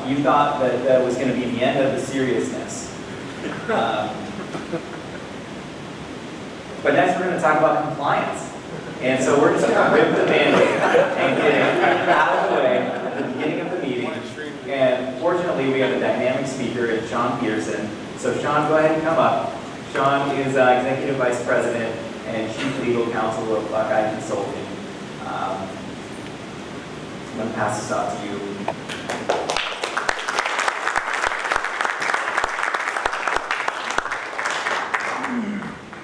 You thought that that was going to be the end of the seriousness. But next we're going to talk about compliance. And so we're just going to rip the Band-Aid and get it out of the way at the beginning of the meeting. And fortunately, we have a dynamic speaker in Shaun Peterson. So Shaun, go ahead and come up. Shaun is Executive Vice President and Chief Legal Counsel of Buckeye Consulting. I'm going to pass this off to you.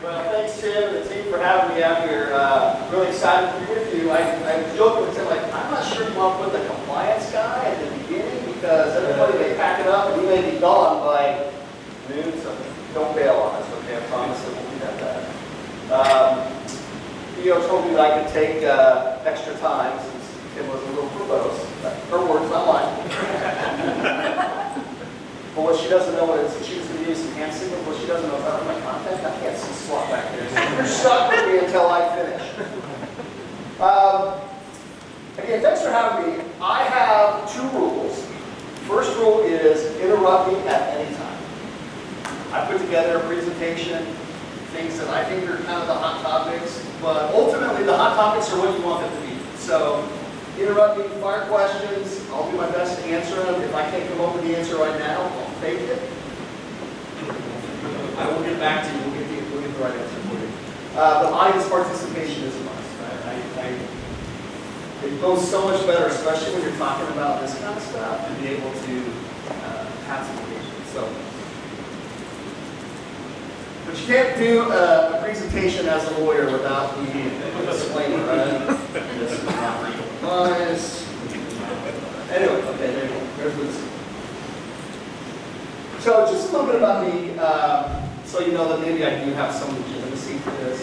Well, thanks, Tim and the team for having me out here. Really excited to be with you. I joked with Tim, like, I'm not sure you want to put the compliance guy at the beginning because everybody, they pack it up and we may be gone by noon, so don't bail on us, okay? I promise it won't be that bad. Theo told me that I could take extra time since Tim was a little verbose. Her words, not mine. But what she doesn't know is she was going to give you some hand signals. What she doesn't know is I don't have my contact. I can't see slot back there. So you're stuck with me until I finish. Again, thanks for having me. I have 2 rules. First rule is interrupt me at any time. I put together a presentation, things that I think are kind of the hot topics, but ultimately the hot topics are what you want them to be. So interrupt me, fire questions. I'll do my best to answer them. If I can't come up with the answer right now, I'll fake it. I will get back to you. We'll get the right answer for you. But audience participation is a must. It goes so much better, especially when you're talking about this kind of stuff, to be able to have some engagement. So, but you can't do a presentation as a lawyer without the disclaimer, right? This is not legal advice. Anyway, okay, there you go. There's this. So just a little bit about me, so you know that maybe I do have some legitimacy for this.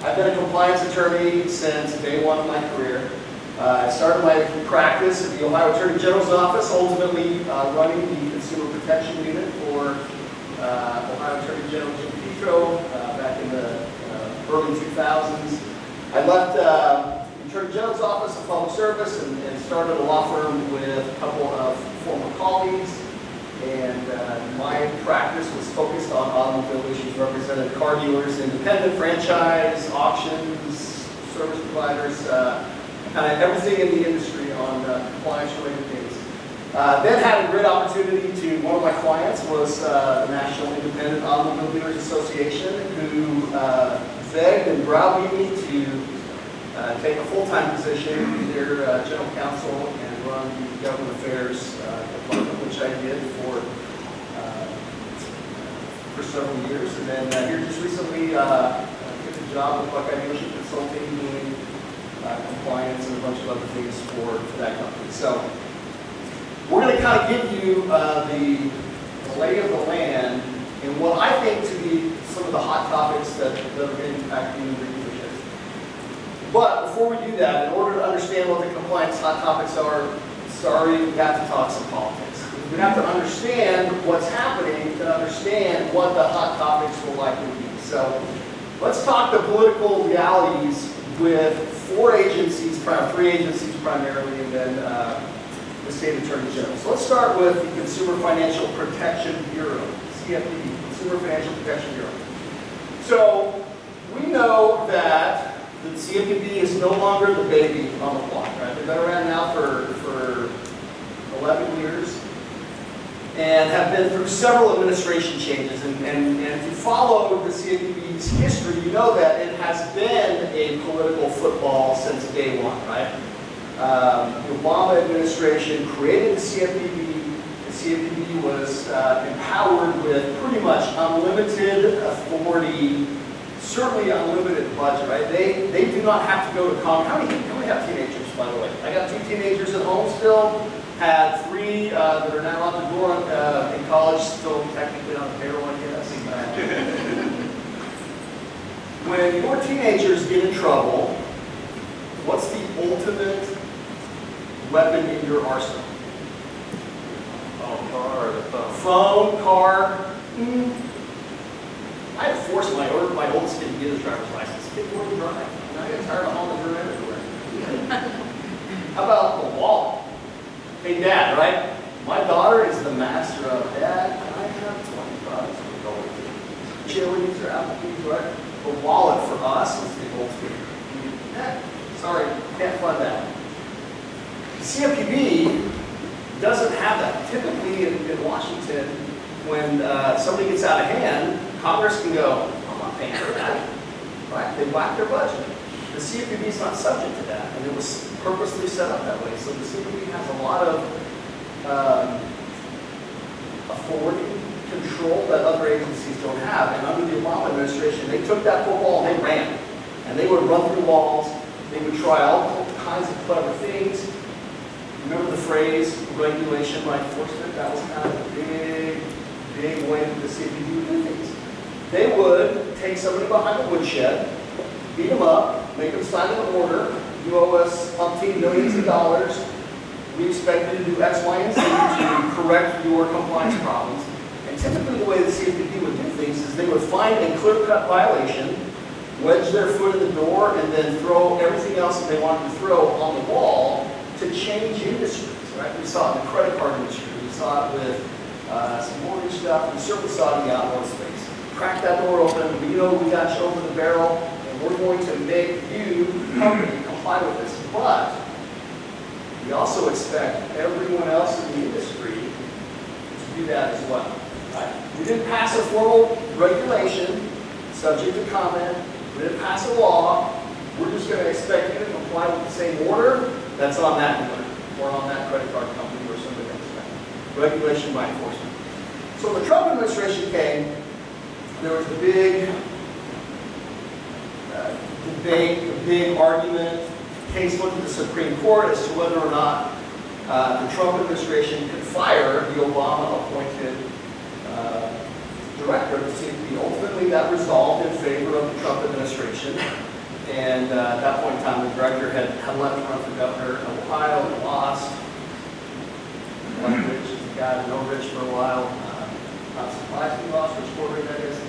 I've been a compliance attorney since day one of my career. I started my practice at the Ohio Attorney General's office, ultimately running the Consumer Protection Unit for Ohio Attorney General Jim Petro back in the early 2000s. I left the Attorney General's office of public service and started a law firm with a couple of former colleagues. And my practice was focused on automobile issues, represented car dealers, independent franchise, auctions, service providers, kind of everything in the industry on compliance-related things. Then had a great opportunity to, one of my clients was the National Independent Automobile Dealers Association, who begged and browbeat me to take a full-time position in their general counsel and run the government affairs department, which I did for several years. And then here just recently took a job with Buckeye Dealership Consulting doing compliance and a bunch of other things for that company. So we're going to kind of give you the lay of the land and what I think to be some of the hot topics that are going to impact human relationships. But before we do that, in order to understand what the compliance hot topics are, sorry, we have to talk some politics. We have to understand what's happening to understand what the hot topics will likely be. So let's talk the political realities with 4 agencies, 3 agencies primarily, and then the State Attorney General. So let's start with the Consumer Financial Protection Bureau, CFPB, Consumer Financial Protection Bureau. So we know that the CFPB is no longer the baby on the block, right? They've been around now for 11 years and have been through several administration changes. And if you follow the CFPB's history, you know that it has been a political football since day one, right? The Obama administration created the CFPB. The CFPB was empowered with pretty much unlimited authority, certainly unlimited budget, right? They do not have to go to Congress. How many have teenagers, by the way? I got 2 teenagers at home still. Had 3 that are now out the door in college, still technically on the payroll, I guess. When your teenagers get in trouble, what's the ultimate weapon in your arsenal? Car or the phone? Phone, car. I had to force my oldest kid to get his driver's license. Kid, where do you drive? And I get tired of hauling her everywhere. How about the wallet? Hey, Dad, wallet for us was the gold standard. Sorry, can't fund that. The CFPB doesn't have that. Typically in Washington, when somebody gets out of hand, Congress can go, I'm not paying for that. Right? They whack their budget. The CFPB is not subject to that, and it was purposely set up that way. So the CFPB has a lot of authority, control that other agencies don't have. And under the Obama administration, they took that football and they ran. And they would run through walls. They would try all kinds of clever things. Remember the phrase, regulation by enforcement? That was kind of a big way that the CFPB would do things. They would take somebody behind the woodshed, beat them up, make them sign an order. You owe us umpteen millions of dollars. We expect you to do X, Y, and Z to correct your compliance problems. And typically the way the CFPB would do things is they would find a clear-cut violation, wedge their foot in the door, and then throw everything else that they wanted to throw on the wall to change industries. Right? We saw it in the credit card industry. We saw it with some mortgage stuff. We certainly saw it in the outdoor space. Crack that door open. We know we got you over the barrel, and we're going to make you, company, comply with this. But we also expect everyone else in the industry to do that as well. Right? We didn't pass a formal regulation subject to comment. We didn't pass a law. We're just going to expect you to comply with the same order that's on that dealer or on that credit card company or somebody else. Regulation by enforcement. So when the Trump administration came, there was a big debate, a big argument. Case went to the Supreme Court as to whether or not the Trump administration could fire the Obama-appointed director of the CFPB. Ultimately, that resolved in favor of the Trump administration. And at that point in time, the director had left to run for governor in Ohio and lost. One Rich is the guy, no Rich for a while. Not surprised he lost, Rich Porter, that is.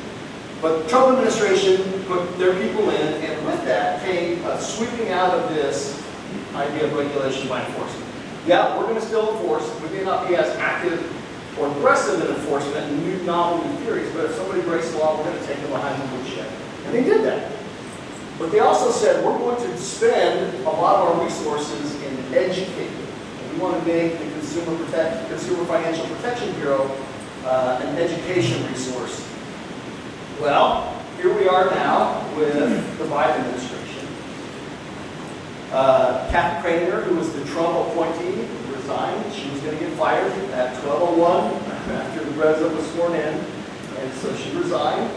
But the Trump administration put their people in, and with that came a sweeping out of this idea of regulation by enforcement. Yeah, we're going to still enforce. We may not be as active or aggressive in enforcement and new novel new theories, but if somebody breaks the law, we're going to take them behind the woodshed. And they did that. But they also said, we're going to spend a lot of our resources in educating. We want to make the Consumer Financial Protection Bureau an education resource. Well, here we are now with the Biden administration. Kathy Craner, who was the Trump appointee, resigned. She was going to get fired at 12:01 after the president was sworn in, and so she resigned.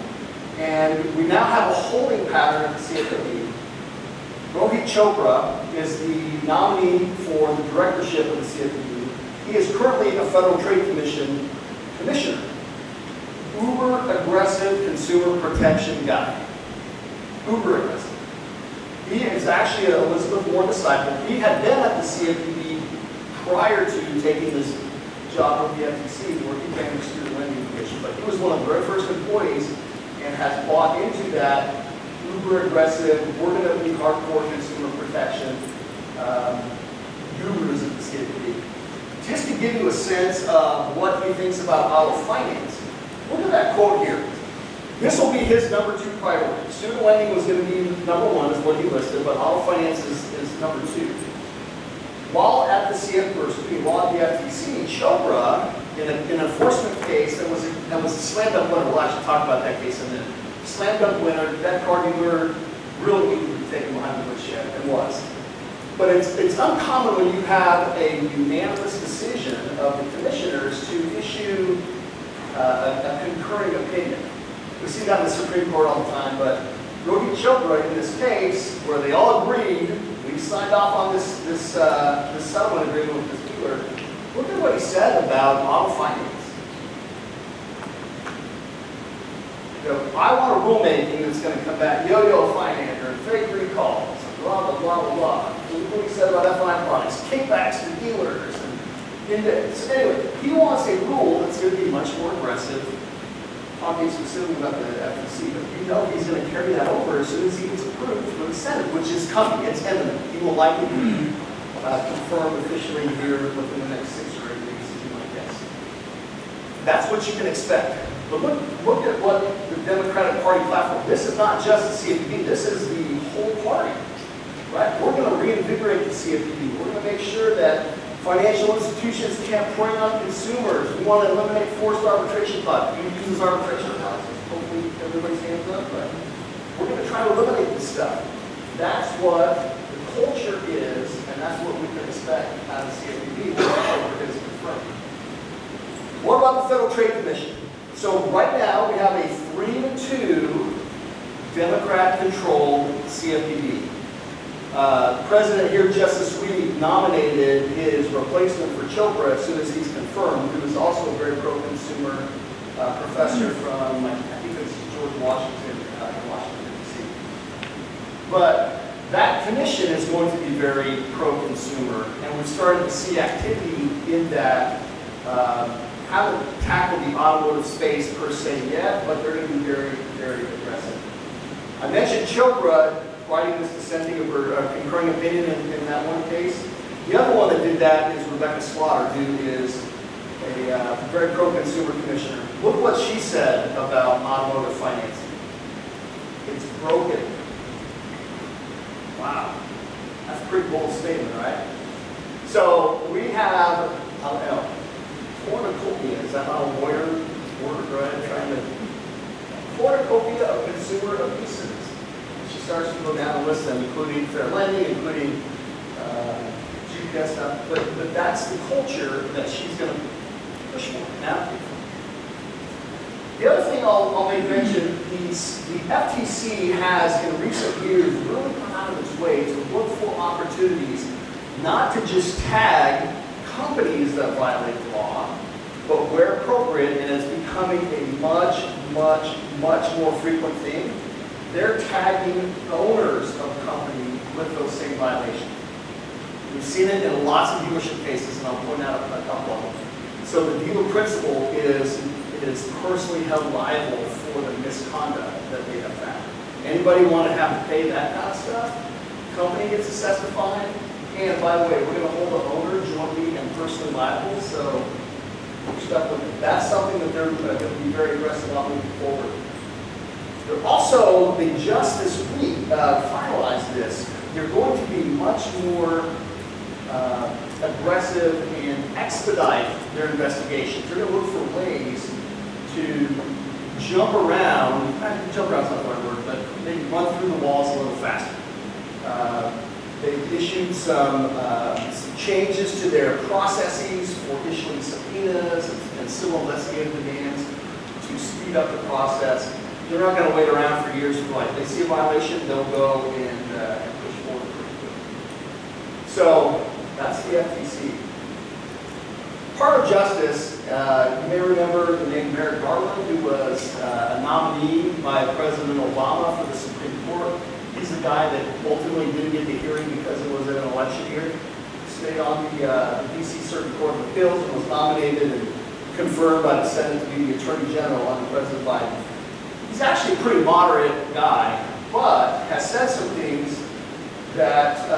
And we now have a holding pattern at the CFPB. Rohit Chopra is the nominee for the directorship of the CFPB. He is currently a Federal Trade Commission commissioner. Uber aggressive consumer protection guy. Uber aggressive. He is actually an Elizabeth Warren disciple. He had been at the CFPB prior to taking this job with the FTC, where he came to the lending division. But he was one of the very first employees and has bought into that uber aggressive, we're going to be hardcore consumer protection gurus at the CFPB. Just to give you a sense of what he thinks about auto finance, look at that quote here. This will be his number 2 priority. Student lending was going to be number 1, is what he listed, but auto finance is number 2. While at the CFPB, while at the FTC, Chopra, in an enforcement case that was a slam dunk winner. We'll actually talk about that case in a minute. Slam dunk winner, that car dealer really needed to be taken behind the woodshed, and was. But it's uncommon when you have a unanimous decision of the commissioners to issue a concurring opinion. We see that in the Supreme Court all the time, but Rohit Chopra, in this case, where they all agreed, we signed off on this settlement agreement with this dealer. Look at what he said about auto finance. You know, I want a rulemaking that's going to come back yo-yo finance or fake recalls, blah, blah, blah, blah, blah. Look what he said about F&I products, kickbacks to dealers. So anyway, he wants a rule that's going to be much more aggressive. Talking specifically about the FTC, but you know he's going to carry that over as soon as he gets approved from the Senate, which is coming. It's imminent. He will likely be confirmed officially here within the next 6 or 8 weeks, as you might guess. That's what you can expect. But look at what the Democratic Party platform. This is not just the CFPB, this is the whole party, right? We're going to reinvigorate the CFPB. We're going to make sure that financial institutions can't prey on consumers. We want to eliminate forced arbitration clauses. Who uses arbitration clauses? Hopefully everybody's hands up, but we're going to try to eliminate this stuff. That's what the culture is, and that's what we can expect out of the CFPB. We're going to confirm. What about the Federal Trade Commission? So right now we have a 3-2 Democrat-controlled CFPB. President here just this week nominated his replacement for Chopra as soon as he's confirmed, who is also a very pro-consumer professor from, I think it's George Washington, Washington, D.C. But that commission is going to be very pro-consumer, and we've started to see activity in that. Haven't tackled the automotive space per se yet, but they're going to be very, very aggressive. I mentioned Chopra writing this dissenting or concurring opinion in that one case. The other one that did that is Rebecca Slaughter, who is a very pro-consumer commissioner. Look what she said about automotive financing. It's broken. Wow. That's a pretty bold statement, right? So we have, I don't know, cornucopia, is that not a lawyer word, right? Trying to cornucopia of consumer abuses. She starts to go down the list of them, including fair lending, including GPS stuff. But that's the culture that she's going to push for now. The other thing I'll make mention, the FTC has in recent years really gone out of its way to look for opportunities not to just tag companies that violate the law, but where appropriate, and it's becoming a much, much, much more frequent thing, they're tagging owners of companies with those same violations. We've seen it in lots of dealership cases, and I'll point out a couple of them. So the dealer principal is personally held liable for the misconduct that they have found. Anybody want to have to pay that kind of stuff? Company gets assessed a fine. And by the way, we're going to hold the owner jointly and personally liable, so we're stuck with it. That's something that they're going to be very aggressive on moving forward. They're also, they just this week finalized this. They're going to be much more aggressive and expedite their investigations. They're going to look for ways to jump around, jump around is not the right word, but they run through the walls a little faster. They've issued some changes to their processes for issuing subpoenas and civil investigative demands to speed up the process. They're not going to wait around for years for life. They see a violation, they'll go and push forward pretty quickly. So that's the FTC. Part of justice, you may remember the name Merrick Garland, who was a nominee by President Obama for the Supreme Court. He's the guy that ultimately didn't get the hearing because it was an election year. Stayed on the D.C. Circuit Court of Appeals and was nominated and confirmed by the Senate to be the Attorney General under President Biden. He's actually a pretty moderate guy, but has said some things that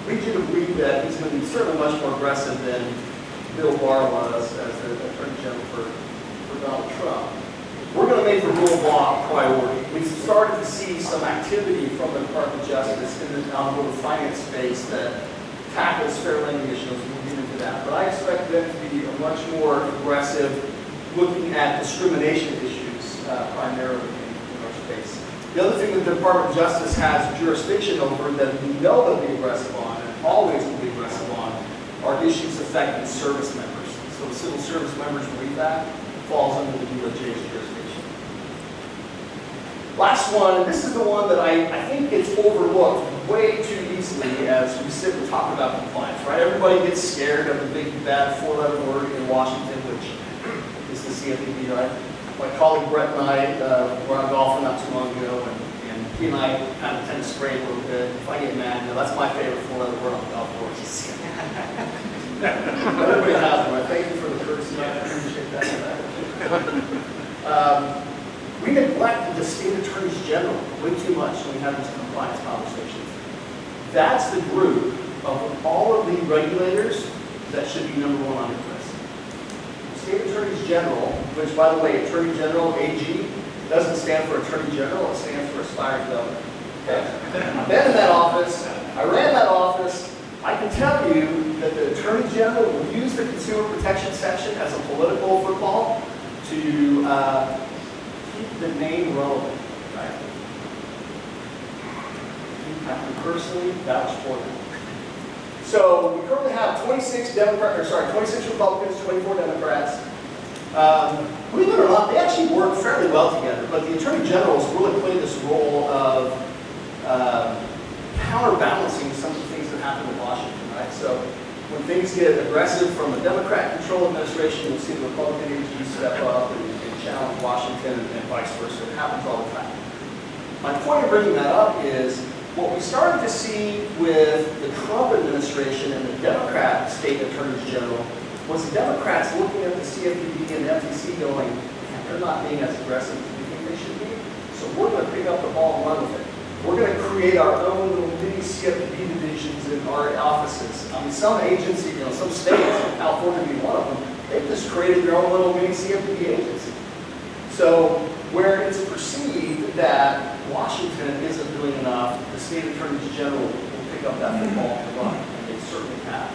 lead you to believe that he's going to be certainly much more aggressive than Bill Barr was as the Attorney General for Donald Trump. We're going to make the rule of law a priority. We've started to see some activity from the Department of Justice in the automotive finance space that tackles fair lending issues. We'll get into that. But I expect them to be a much more aggressive looking at discrimination issues primarily in our space. The other thing that the Department of Justice has jurisdiction over that we know they'll be aggressive on and always will be aggressive on are issues affecting service members. So the Civil Service Members Relief Act falls under the DOJ's jurisdiction. Last one, and this is the one that I think gets overlooked way too easily as we sit and talk about compliance, right? Everybody gets scared of the big bad four-letter word in Washington, which is the CFPB, right? My colleague Brett and I were on golfing not too long ago, and he and I kind of tend to spray a little bit. If I get mad, that's my favorite four-letter word on the golf course. Everybody has one. Thank you for the courtesy. I appreciate that. We neglect the state attorneys general way too much when we have these compliance conversations. That's the group of all of the regulators that should be number one on the list. State attorneys general, which by the way, Attorney General, AG, It doesn't stand for Attorney General, it stands for Aspiring Governor. Okay? I've been in that office, I ran that office. I can tell you that the Attorney General will use the consumer protection section as a political football to keep the name relevant. Right? I can personally vouch for them. So we currently have 26 Republicans, 24 Democrats. Believe it or not, they actually work fairly well together, but the Attorney General's really played this role of counterbalancing some of the things that happen in Washington, right? So when things get aggressive from a Democrat-controlled administration, you'll see the Republican AGs step up and challenge Washington and vice versa. It happens all the time. My point of bringing that up is what we started to see with the Trump administration and the Democrat state attorneys general was the Democrats looking at the CFPB and the FTC going, man, they're not being as aggressive as we think they should be, so we're going to pick up the ball and run with it. We're going to create our own little mini CFPB divisions in our offices. I mean, some agencies, some states, California being one of them, they've just created their own little mini CFPB agency. So where it's perceived that Washington isn't doing enough, the state attorneys general will pick up that football and run, and they certainly have.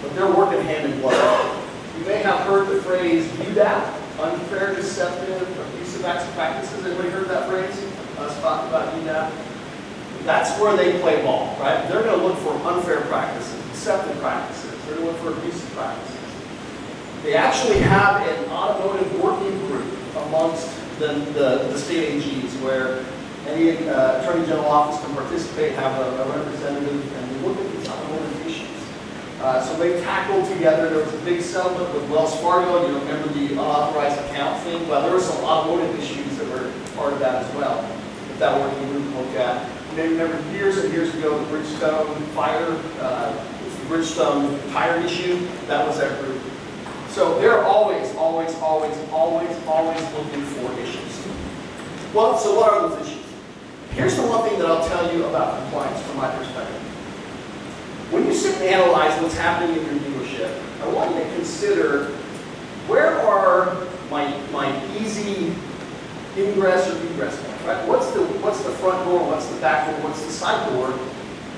But they're working hand in glove. You may have heard the phrase UDAP, unfair, deceptive, abusive acts of practices. Anybody heard that phrase? Us talking about UDAP? That's where they play ball, right? They're going to look for unfair practices, deceptive practices. They're going to look for abusive practices. They actually have an automotive working group amongst the state AGs where any Attorney General office can participate, have a representative, and they look at these automotive issues. So they tackled together. There was a big settlement with Wells Fargo. You remember the unauthorized account thing? Well, there were some automotive issues that were part of that as well, that working group looked at. You may remember years and years ago, the Bridgestone fire, the Bridgestone tire issue, that was that group. So they're always looking for issues. Well, so what are those issues? Here's the one thing that I'll tell you about compliance from my perspective. When you sit and analyze what's happening in your dealership, I want you to consider where are my easy ingress or egress points, right? What's the front door, what's the back door, what's the side door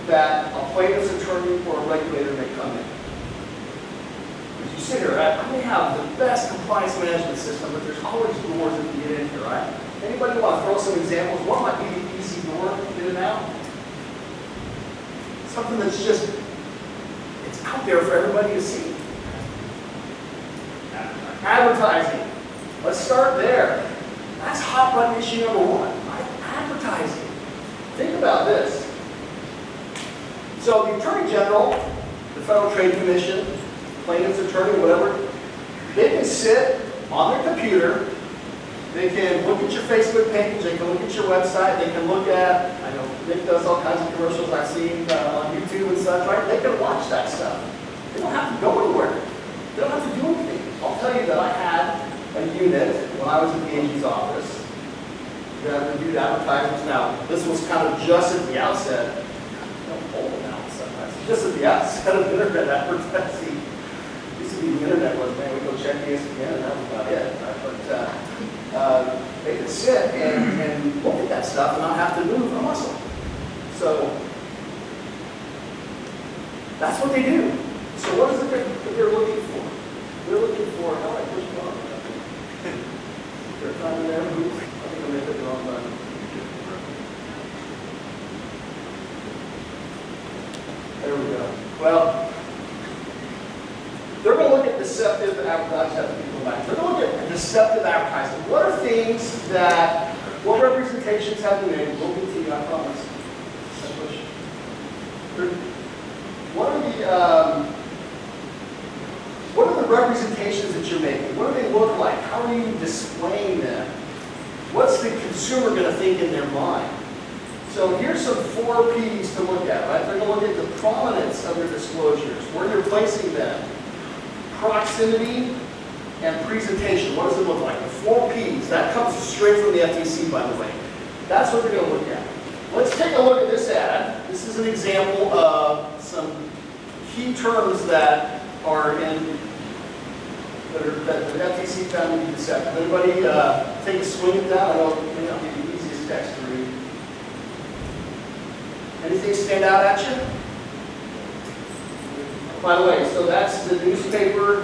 that a plaintiff's attorney or a regulator may come in? As you sit here, right, I may have the best compliance management system, but there's always doors that you get in here, right? Anybody want to throw some examples? What might be the easy door to get in and out? Something that's just, it's out there for everybody to see. Advertising. Let's start there. That's hot button issue number one, right? Advertising. Think about this. So the Attorney General, the Federal Trade Commission, plaintiff's attorney, whatever, they can sit on their computer, they can look at your Facebook page, they can look at your website, they can look at, I know Nick does all kinds of commercials I've seen on YouTube and such, right? They can watch that stuff. They don't have to go anywhere. They don't have to do anything. I'll tell you that I had a unit when I was in the AG's office that reviewed advertisements. Now, this was kind of just at the outset, just at the outset of internet advertising. Used to be the internet was, man, we go check ESPN and that was about it. Right? But they could sit and look at that stuff and not have to move a muscle. So that's what they do. So what is it that they're looking for? They're looking for, how do I push it on? They're trying to there, move. I think I made it the wrong button. There we go. Well, they're going to look at deceptive advertising. They're going to look at deceptive advertising. What are things what representations have you made? We'll continue, I promise. What are the representations that you're making? What do they look like? How are you displaying them? What's the consumer going to think in their mind? So here's some 4 P's to look at, right? They're going to look at the prominence of your disclosures, where you're placing them, proximity, and presentation. What does it look like? The 4 P's. That comes straight from the FTC, by the way. That's what they're going to look at. Let's take a look at this ad. This is an example of some key terms that are that the FTC found to be deceptive. Anybody take a swing at that? I know this text to read. Anything stand out at you? By the way, so that's the newspaper,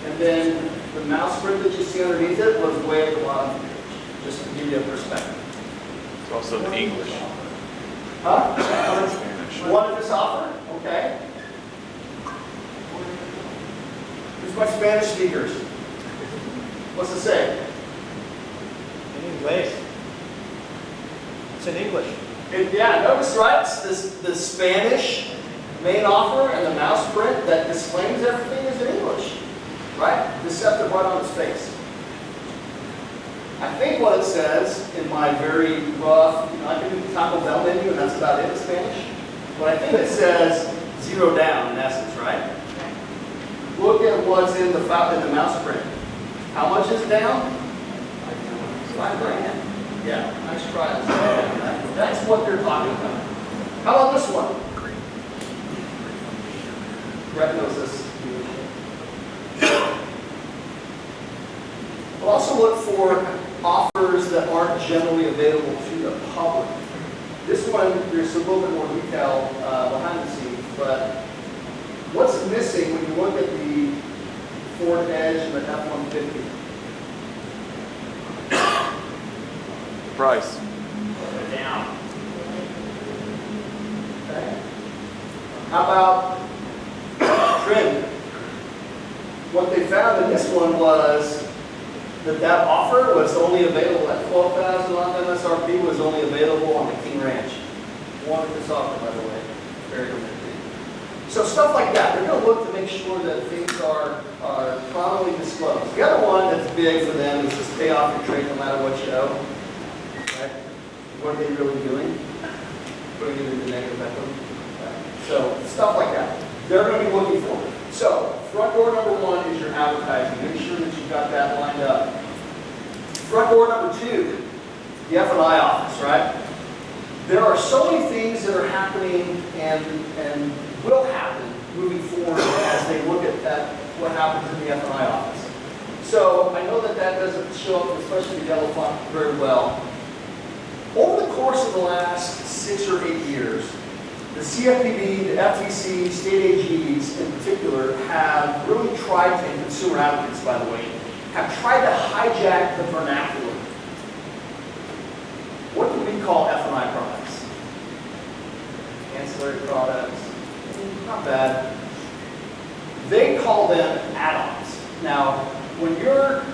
and then the mouse print that you see underneath it was way at the bottom of the page, just to give you a perspective. It's also in English. Huh? Spanish. One of this offer? Okay. Who's my Spanish speakers? What's it say? In English. It's in English. Yeah, notice, right? It's the Spanish main offer and the mouse print that disclaims everything is in English. Right? Deceptive right on its face. I think what it says in my very rough, I can do the Taco Bell menu and that's about it in Spanish. But I think it says 0 down in essence, right? Look at what's in the mouse print. How much is down? $5,000. Yeah, nice try. That's what they're talking about. How about this one? Brett knows this. We'll also look for offers that aren't generally available to the public. This one, there's a little bit more detail behind the scenes, but what's missing when you look at the Ford Edge and the F-150? Price. Down. Okay. How about trim? What they found in this one was that offer was only available at $12,000 on MSRP, was only available on the King Ranch. Wanted this offer, by the way. Very limited. So stuff like that. They're going to look to make sure that things are prominently disclosed. The other one that's big for them is just pay off your trade no matter what you owe. Right? What are they really doing? Putting it into negative equity. So stuff like that. They're going to be looking for it. So front door number 1 is your advertising. Make sure that you've got that lined up. Front door number 2, the F&I office, right? There are so many things that are happening and will happen moving forward as they look at what happens in the F&I office. So I know that doesn't show up, especially the yellow font, very well. Over the course of the last 6 or 8 years, the CFPB, the FTC, state AGs in particular have really tried to, and consumer advocates by the way, have tried to hijack the vernacular. What do we call F&I products? Ancillary products. Not bad. They call them add-ons. Now, when you're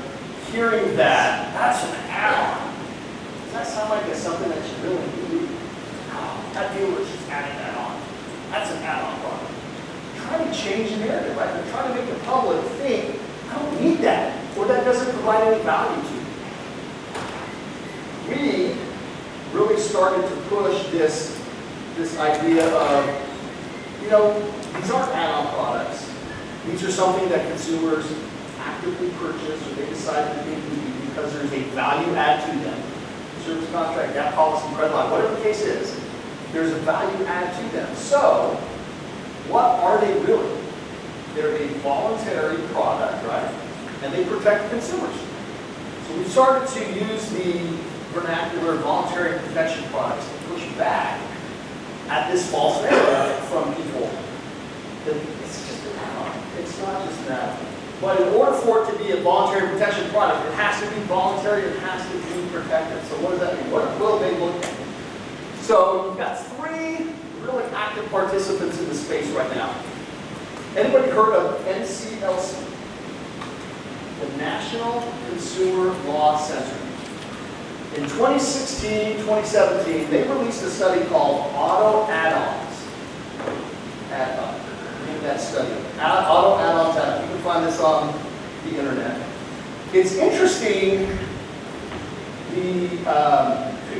hearing that, that's an add-on. Does that sound like it's something that you really need? Oh, that dealer's just adding that on. That's an add-on product. They're trying to change the narrative, right? They're trying to make the public think, I don't need that, or that doesn't provide any value to me. We really started to push this idea of, these aren't add-on products. These are something that consumers actively purchase or they decide that they need because there's a value add to them. Service contract, gap policy, credit line, whatever the case is, there's a value add to them. So, what are they really? They're a voluntary product, right? And they protect consumers. So we started to use the vernacular voluntary protection products to push back at this false narrative from people. That it's just an add-on. It's not just an add-on. But in order for it to be a voluntary protection product, it has to be voluntary, it has to be protected. So what does that mean? What will they look at? So you've got 3 really active participants in the space right now. Anybody heard of NCLC? The National Consumer Law Center. In 2016, 2017, they released a study called Auto Add-ons. Name that study. Auto Add-ons add-on. You can find this on the internet. It's interesting the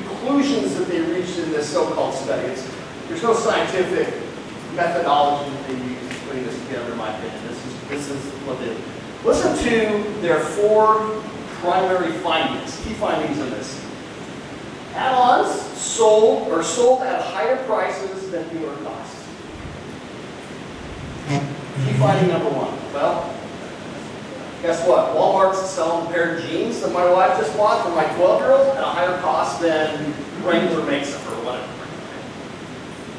conclusions that they reached in this so-called study. There's no scientific methodology that they use putting this together, in my opinion. This is what they do. Listen to their 4 primary findings, key findings in this. Add-ons sold at higher prices than dealer costs. Key finding number 1. Well, Guess what? Walmart's selling a pair of jeans that my wife just bought for my 12-year-old at a higher cost than Wrangler makes them or whatever.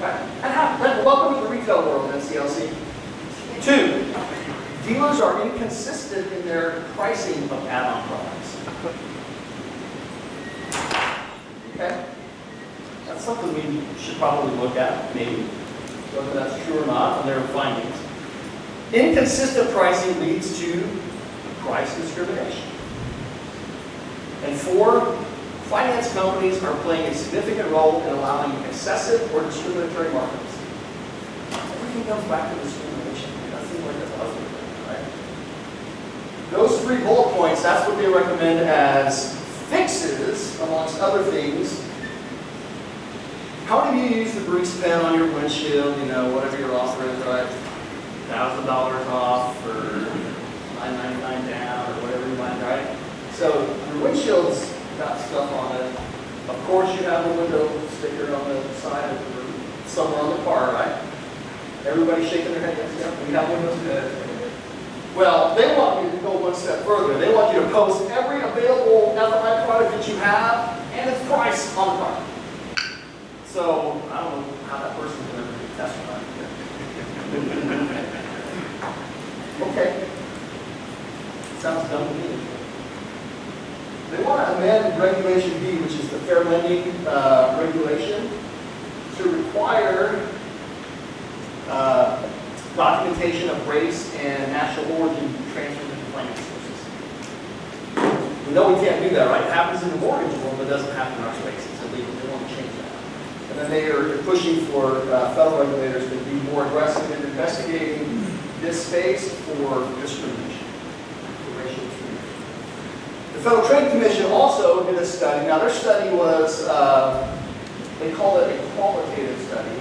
Right? Welcome to the retail world, NCLC. 2, dealers are inconsistent in their pricing of add-on products. Okay? That's something we should probably look at, maybe, whether that's true or not, and their findings. Inconsistent pricing leads to price discrimination. And 4, finance companies are playing a significant role in allowing excessive or discriminatory markups. Everything comes back to discrimination. That seems like a buzzword, right? Those 3 bullet points, that's what they recommend as fixes, amongst other things. How many of you use the grease pen on your windshield, you know, whatever your offer is, right? $1,000 off or $9.99 down or whatever you might, right? So your windshield's got stuff on it. Of course you have a window sticker on the side of or somewhere on the car, right? Everybody shaking their head, yes, yeah, we have windows. Well, they want you to go one step further. They want you to post every available F&I product that you have and its price on the car. So I don't know how that person's going to ever testify. Okay. Sounds dumb to me. They want to amend Regulation B, which is the fair lending regulation, to require documentation of race and national origin transfer to finance sources. We know we can't do that, right? It happens in the mortgage world, but it doesn't happen in our space. It's illegal. They want to change that. And then they are pushing for federal regulators to be more aggressive in investigating this space for discrimination, for racial discrimination. The Federal Trade Commission also did a study. Now their study was, they call it a qualitative study,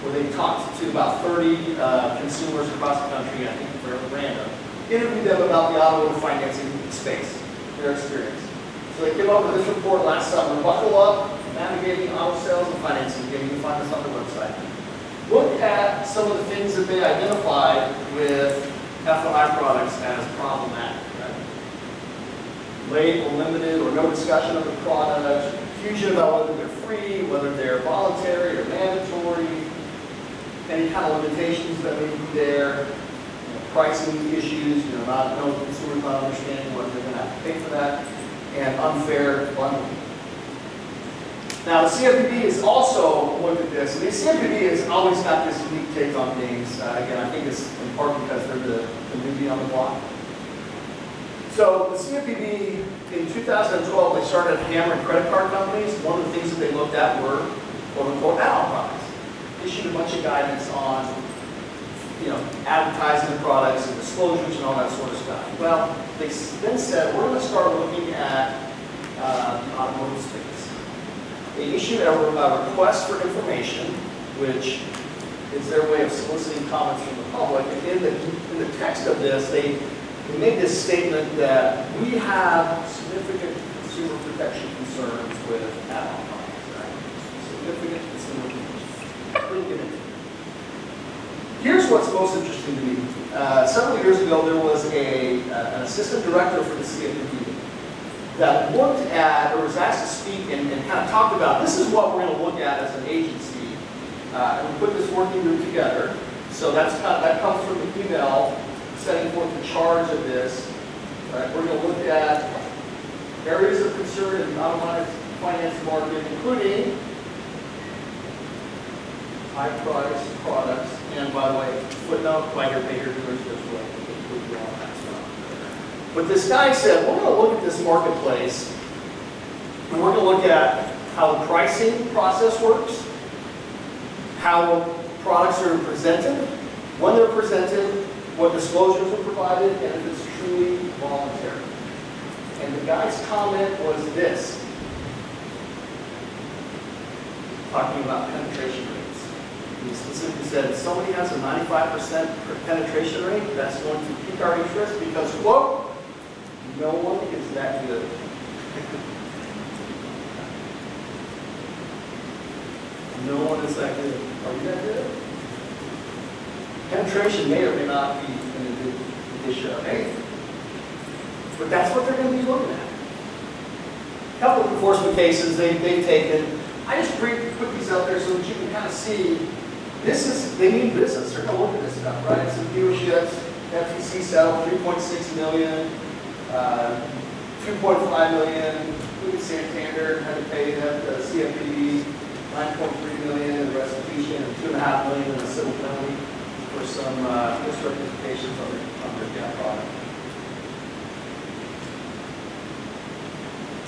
where they talked to about 30 consumers across the country, I think fairly random, interviewed them about the automotive financing space, their experience. So they came up with this report last summer, Buckle Up, Navigating Auto Sales and Financing. Again, you can find this on the website. Look at some of the things that they identified with F&I products as problematic. Right? Late or limited or no discussion of the product, confusion about whether they're free, whether they're voluntary or mandatory, any kind of limitations that may be there, pricing issues, no consumers not understanding what they're going to have to pay for that, and unfair bundling. Now, the CFPB has also looked at this, and the CFPB has always got this unique take on things. Again, I think it's in part because they're the newbie on the block. So, the CFPB, in 2012, they started hammering credit card companies. One of the things that they looked at were, quote-unquote, add-on products. Issued a bunch of guidance on, advertising the products and disclosures and all that sort of stuff. Well, they then said, we're going to start looking at the automotive space. They issued a request for information, which is their way of soliciting comments from the public. And in the text of this, they made this statement that we have significant consumer protection concerns with add-on products. Right? Significant consumer protection. Here's what's most interesting to me. Several years ago, there was an assistant director for the CFPB that looked at, or was asked to speak and kind of talked about, this is what we're going to look at as an agency. And we put this working group together. So that comes from the email setting forth the charge of this. Right? We're going to look at areas of concern in the automotive finance market, including high-priced products. And by the way, footnote, buy your pay your dealers this way. Include all that stuff. But this guy said, we're going to look at this marketplace, and we're going to look at how the pricing process works, how products are presented, when they're presented, what disclosures are provided, and if it's truly voluntary. And the guy's comment was this, talking about penetration rates. He specifically said, if somebody has a 95% penetration rate, that's going to pique our interest because, quote, no one is that good. No one is that good. Are you that good? Penetration may or may not be an indicia of anything. But that's what they're going to be looking at. A couple of enforcement cases they've taken. I just put these out there so that you can kind of see, they mean business. They're going to look at this stuff, right? Some dealerships, FTC settled $3.6 million, $2.5 million. Look at Santander, had to pay that CFPB $9.3 million in restitution and $2.5 million in a civil penalty for some misrepresentations on their debt product.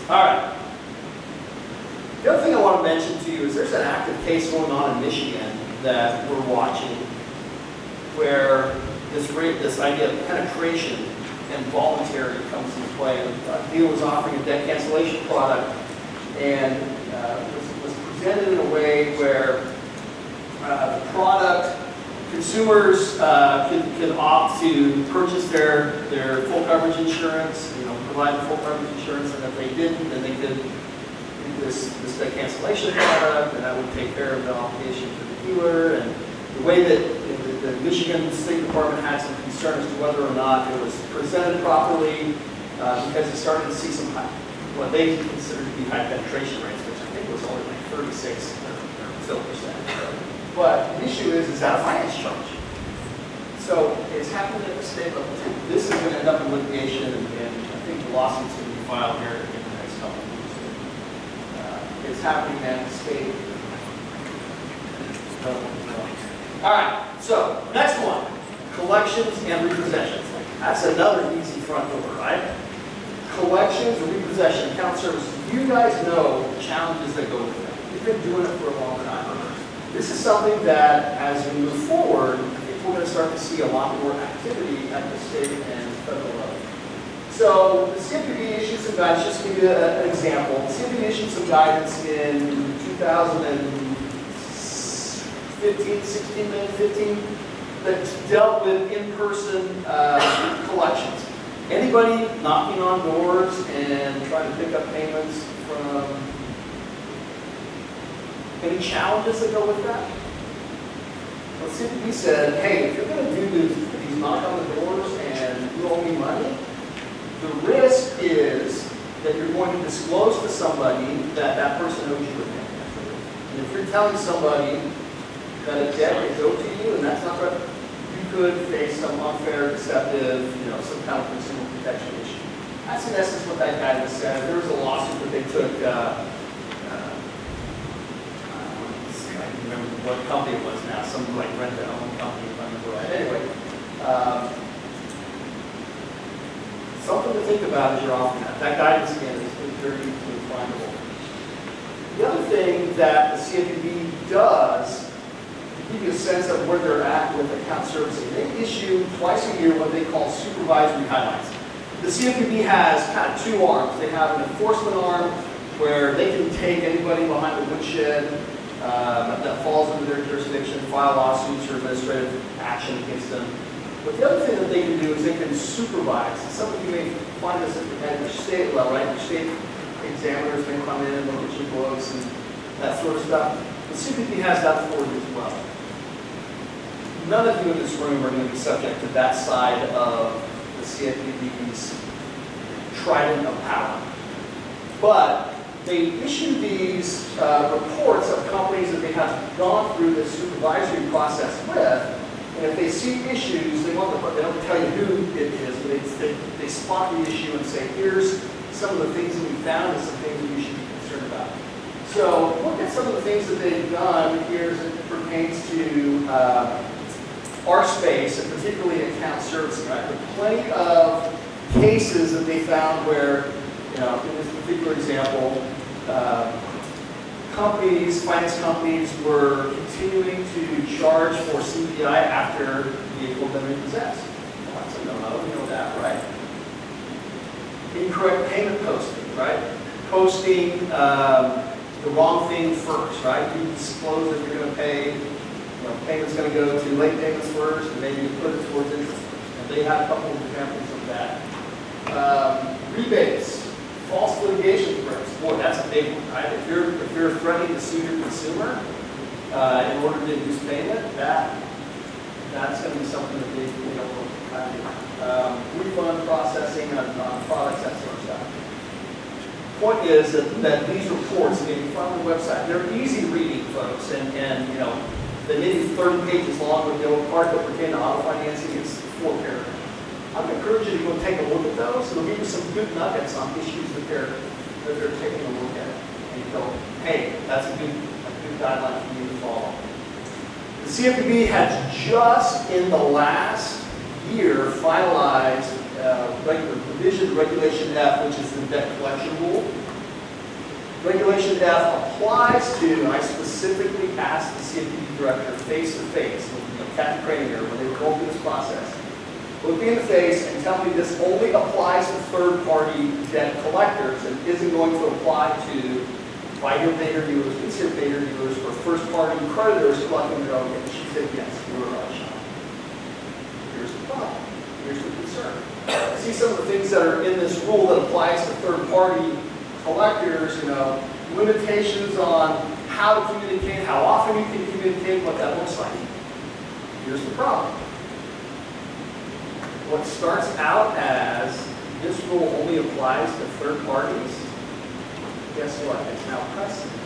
All right. The other thing I want to mention to you is there's an active case going on in Michigan that we're watching where this idea of penetration and voluntary comes into play. A deal was offering a debt cancellation product and was presented in a way where the product, consumers can opt to purchase their full coverage insurance, provide the full coverage insurance, and if they didn't, then they could do this debt cancellation product, and that would take care of the obligation to the dealer. And the way that the Michigan State Department had some concern as to whether or not it was presented properly, because it started to see some what they considered to be high penetration rates, which I think was only like 36 or so percent. But the issue is that a finance charge. So it's happening at the state level too. This is going to end up in litigation, and I think the lawsuit's going to be filed here in the next couple of weeks. It's happening at the state. All right, so next one, collections and repossessions. That's another easy front door, right? Collections and repossession, account services. You guys know the challenges that go with that. You've been doing it for a long time. This is something that, as we move forward, I think we're going to start to see a lot more activity at the state and federal level. So the CFPB issued some guidance, just to give you an example. The CFPB issued some guidance in 2015 that dealt with in-person collections. Anybody knocking on doors and trying to pick up payments from any challenges that go with that? Well, CFPB said, hey, if you're going to do these knock on the doors and you owe me money, the risk is that you're going to disclose to somebody that that person owes you a payment. And if you're telling somebody that a debt is owed to you and that's not right, you could face some unfair, deceptive, some kind of consumer protection issue. That's in essence what that guidance said. There was a lawsuit that they took, I don't remember what company it was now, some like rent-to-own company, if I remember right. Anyway, something to think about as you're offering that. That guidance, again, is very easily findable. The other thing that the CFPB does, to give you a sense of where they're at with account servicing, they issue twice a year what they call supervisory guidelines. The CFPB has kind of two arms. They have an enforcement arm where they can take anybody behind the woodshed that falls under their jurisdiction, file lawsuits or administrative action against them. But the other thing that they can do is they can supervise. Some of you may find this at your state level, right? Your state examiners may come in and look at your books and that sort of stuff. The CFPB has that for you as well. None of you in this room are going to be subject to that side of the CFPB's trident of power. But they issue these reports of companies that they have gone through this supervisory process with. And if they see issues, they don't tell you who it is, but they spot the issue and say, here's some of the things that we found and some things that you should be concerned about. So look at some of the things that they've done here as it pertains to our space, and particularly account servicing. Right? There are plenty of cases that they found where, in this particular example, finance companies were continuing to charge for CPI after the vehicle had been repossessed. Well, that's a no-no, you know that, right? Incorrect payment posting, right? Posting the wrong thing first, right? You disclose that you're going to pay, payment's going to go to late payments first, and maybe you put it towards interest first. And they have a couple of examples of that. Rebates. False litigation threats. Boy, that's a big one, right? If you're threatening to sue your consumer in order to induce payment, that's going to be something that they don't look at. Refund processing. financing on products, that sort of stuff. Point is that these reports, again, you find on the website, they're easy reading, folks, and you know, they may be 30 pages long, but the part that pertain to auto financing is 4 paragraphs. I would encourage you to go take a look at those. It'll give you some good nuggets on issues that they're taking a look at. And you go, hey, that's a good guideline for you to follow. The CFPB has just in the last year finalized revision Regulation F, which is the debt collection rule. Regulation F applies to, I specifically asked the CFPB director face-to-face, Kathy Cranier, when they were going through this process, look me in the face and tell me this only applies to third-party debt collectors and isn't going to apply to buy-here, pay-here dealers, lease-here, pay-here dealers, or first-party creditors collecting their own debt. She said, yes, you were right, Shaun. Here's the problem. Here's the concern. See some of the things that are in this rule that applies to third-party collectors, you know, limitations on how to communicate, how often you can communicate, what that looks like. Here's the problem. What starts out as this rule only applies to third parties, guess what? It's now precedent.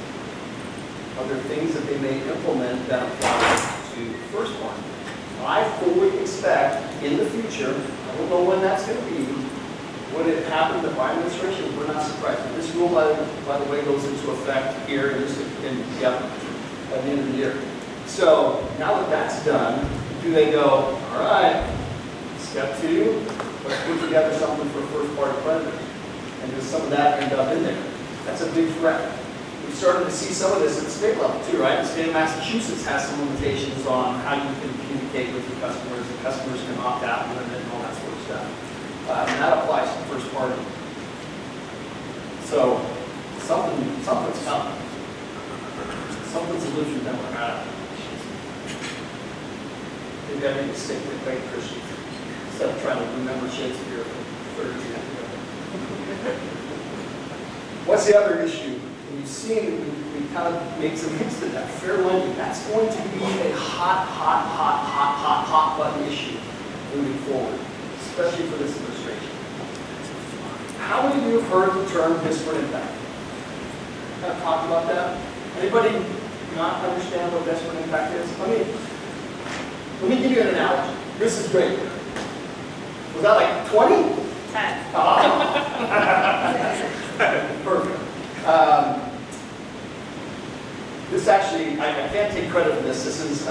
Are there things that they may implement that apply to first party? I fully expect in the future, I don't know when that's going to be, when it happened to my administration, we're not surprised. But this rule, by the way, goes into effect here at the end of the year. So now that that's done, do they go, all right, step 2, let's put together something for first-party creditors. And does some of that end up in there? That's a big threat. We've started to see some of this at the state level too, right? The state of Massachusetts has some limitations on how you can communicate with your customers. The customers can opt out and limit and all that sort of stuff. And that applies to first party. So something's coming. Something's a illusion that we're not. Maybe I need to stick with great Christians instead of trying to remember Shakespeare from 30 years ago. What's the other issue? And you've seen we kind of made some hints to that. Fair lending. That's going to be a hot button issue moving forward, especially for this administration. How many of you have heard the term disparate impact? Kind of talked about that. Anybody not understand what disparate impact is? Let me give you an analogy. This is great. Was that like 20? 10. Perfect. This actually, I can't take credit for this. This is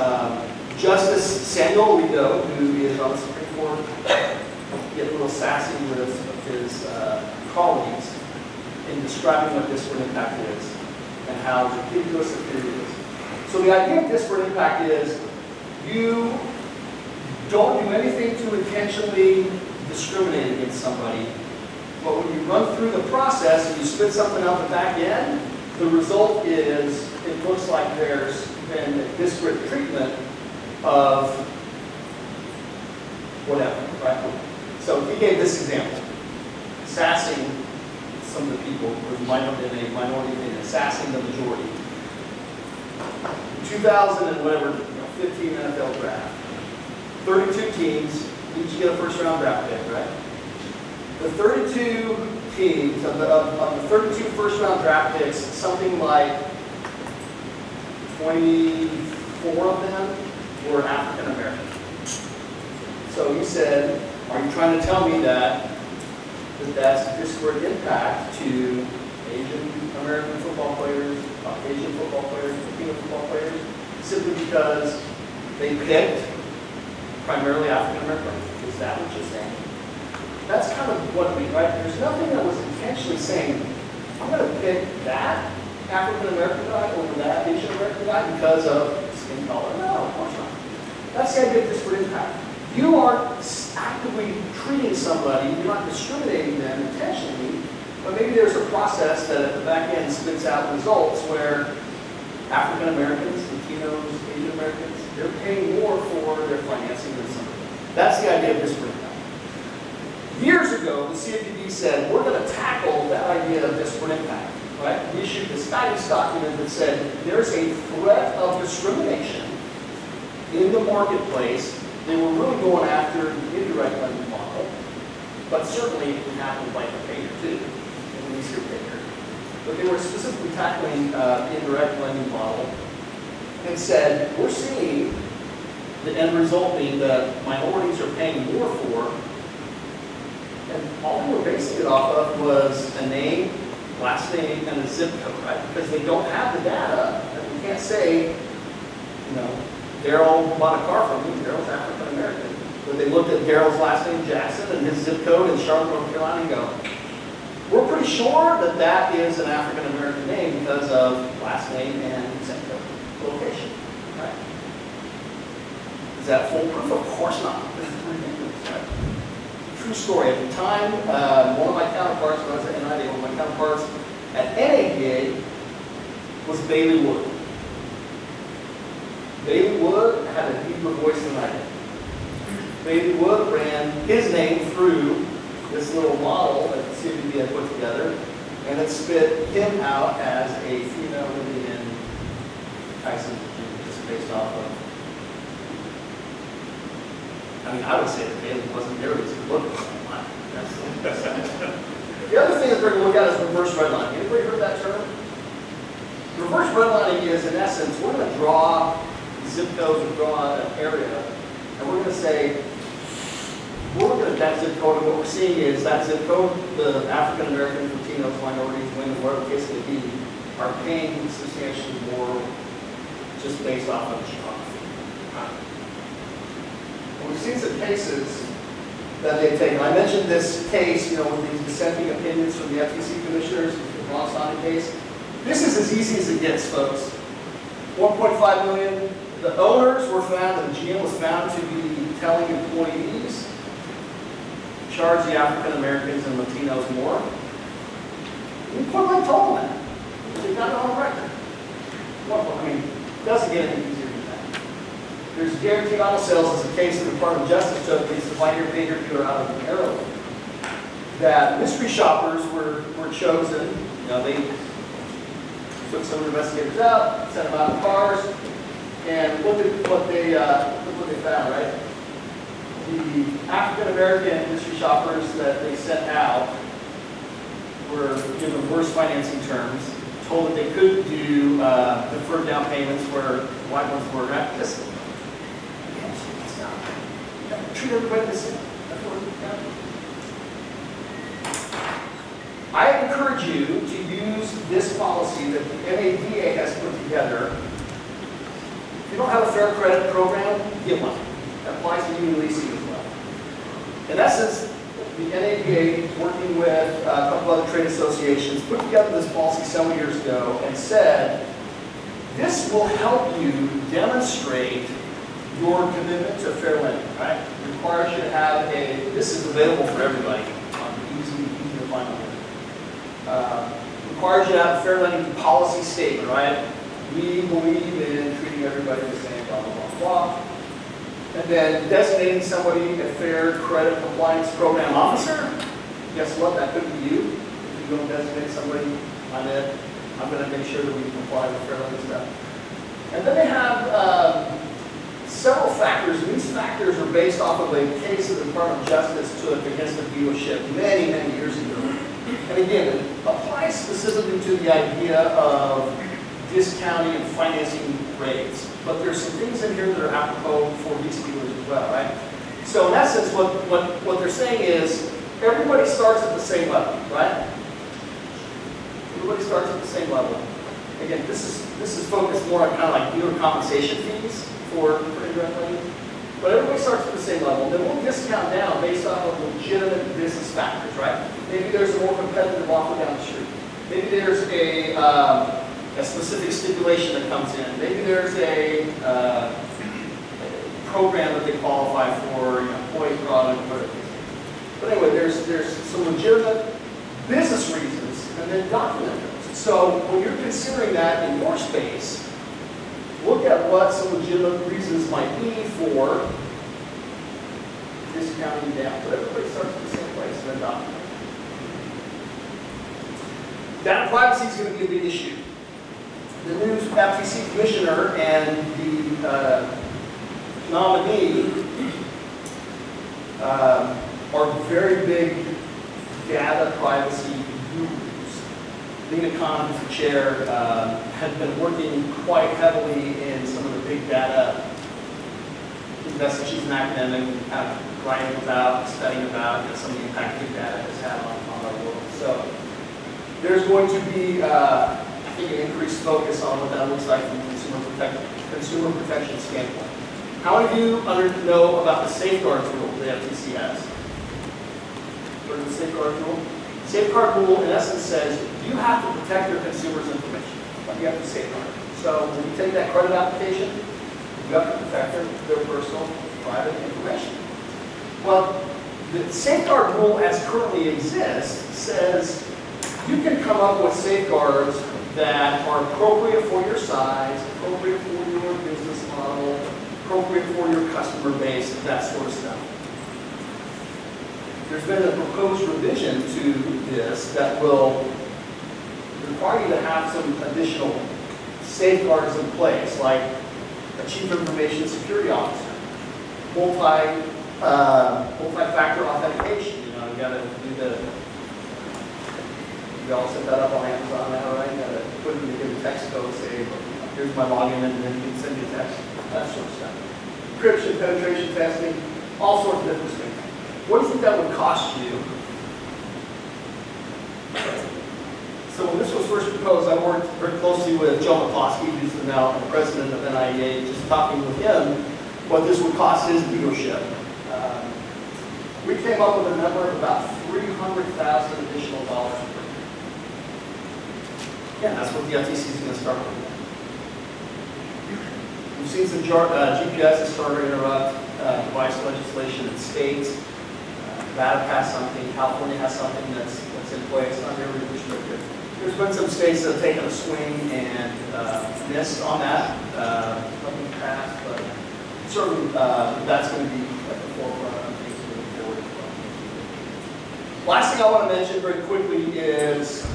Justice Samuel Alito, who is on the Supreme Court, get a little sassy with his colleagues in describing what disparate impact is and how ridiculous it is. So the idea of disparate impact is you don't do anything to intentionally discriminate against somebody, but when you run through the process and you spit something out the back end, the result is it looks like there's been a disparate treatment of whatever, right? So he gave this example, sassing some of the people who are in a minority opinion, sassing the majority. 2000 and whatever, 15 NFL draft. 32 teams, each get a first-round draft pick, right? The 32 teams, of the 32 first-round draft picks, something like 24 of them were African-American. So he said, are you trying to tell me that that's a disparate impact to Asian American football players, Asian football players, Latino football players, simply because they picked primarily African American? Is that what you're saying? That's kind of what we, right? There's nothing that was intentionally saying, I'm going to pick that African American guy over that Asian American guy because of skin color. No, of course not. That's the idea of disparate impact. You are actively treating somebody, you're not discriminating them intentionally, but maybe there's a process that at the back end spits out results where African Americans, Latinos, Asian Americans, they're paying more for their financing than somebody. That's the idea of disparate impact. Years ago, the CFPB said, we're going to tackle that idea of disparate impact, right? We issued this guidance document that said there's a threat of discrimination in the marketplace. They were really going after the indirect lending model, but certainly it can happen by the payer too, and the leaser payer. But they were specifically tackling the indirect lending model and said, we're seeing the end result being that minorities are paying more for, and all they were basing it off of was a name, last name, and a zip code, right? Because they don't have the data, and we can't say, you know, Daryl bought a car from me, Daryl's African American. But they looked at Daryl's last name, Jackson, and his zip code in Charlotte, North Carolina, and go, we're pretty sure that that is an African American name because of last name and zip code, location, right? Is that foolproof? Of course not. This is ridiculous, right? True story. At the time, one of my counterparts, when I was at NIDA, one of my counterparts at NADA was Bailey Wood. Bailey Wood had a deeper voice than I did. Bailey Wood ran his name through this little model that the CBB had put together, and it spit him out as a female living in Tyson, Virginia, just based off of. I mean, I would say that Bailey wasn't nearly as good looking. The other thing that we're going to look at is reverse redlining. Anybody heard that term? Reverse redlining is, in essence, we're going to draw zip codes or draw an area, and we're going to say, we're looking at that zip code, and what we're seeing is that zip code, the African Americans, Latinos, minorities, women, whatever the case may be, are paying substantially more just based off of geography. And we've seen some cases that they've taken. I mentioned this case, you know, with these dissenting opinions from the FTC commissioners, the Ron Sonny case. This is as easy as it gets, folks. 1.5 million. The owners were found, and the GM was found to be telling employees, charge the African Americans and Latinos more. We put like told them that. They got it on record. Well, I mean, it doesn't get any easier than that. There's guaranteed auto sales as a case the Department of Justice took against the Pioneer Painter dealer out of Maryland. That mystery shoppers were chosen. You know, they took some investigators out, sent them out in cars, and look at what they found, right? The African American mystery shoppers that they sent out were given worse financing terms, told that they could do deferred down payments where white ones were not. Because you have to treat everybody the same. That's what we're I encourage you to use this policy that the NADA has put together. If you don't have a fair credit program, get one. That applies to you and leasing as well. In essence, the NADA, working with a couple other trade associations, put together this policy several years ago and said, this will help you demonstrate your commitment to fair lending, right? It requires you to have this is available for everybody, easy to find on there. Requires you to have a fair lending policy statement, right? We believe in treating everybody the same, blah, blah, blah, blah. And then designating somebody a fair credit compliance program officer. Guess what? That could be you. If you don't designate somebody, I'm going to make sure that we comply with fair lending stuff. And then they have several factors, and these factors are based off of a case that the Department of Justice took against a dealership many, many years ago. And again, it applies specifically to the idea of discounting and financing rates. But there's some things in here that are apropos for lease dealers as well, right? So in essence, what they're saying is everybody starts at the same level, right? Everybody starts at the same level. Again, this is focused more on kind of like dealer compensation fees for indirect lending. But everybody starts at the same level. Then we'll discount down based off of legitimate business factors, right? Maybe there's a more competitive offer down the street. Maybe there's a specific stipulation that comes in. Maybe there's a program that they qualify for, employee fraud, whatever. But anyway, there's some legitimate business reasons, and then document those. So when you're considering that in your space, look at what some legitimate reasons might be for discounting down. But everybody starts at the same place, and then document. Data privacy is going to be a big issue. The new FTC commissioner and the nominee are very big data privacy gurus. Lena Khan, who's the chair, has been working quite heavily in some of the big data investments. She's an academic, kind of writing about, studying about some of the impact big data has had on our world. So there's going to be, I think, an increased focus on what that looks like from a consumer protection standpoint. How many of you know about the safeguard rule the FTC has? Heard of the safeguard rule? Safeguard rule, in essence, says you have to protect your consumers' information. You have to safeguard it. So when you take that credit application, you have to protect their personal, private information. Well, the safeguard rule as currently exists says you can come up with safeguards that are appropriate for your size, appropriate for your business model, appropriate for your customer base, that sort of stuff. There's been a proposed revision to this that will require you to have some additional safeguards in place, like a chief information security officer, multi-factor authentication. You know, you got to do you all set that up on Amazon now, right? You got to put it in the text code, say, here's my login, and then you can send you a text, that sort of stuff. Encryption, penetration testing, all sorts of different things. What do you think that would cost you? So when this was first proposed, I worked very closely with Joe McCloskey, who's now the president of NIEA, just talking with him what this would cost his dealership. We came up with a number of about $300,000 additional dollars per year. Again, that's what the FTC is going to start with. We've seen some GPS has started to interrupt device legislation in states. Nevada passed something, California has something that's in place, not very restrictive. There's been some states that have taken a swing and missed on that. Nothing passed, but certainly that's going to be at the forefront of things moving forward as well. Last thing I want to mention very quickly is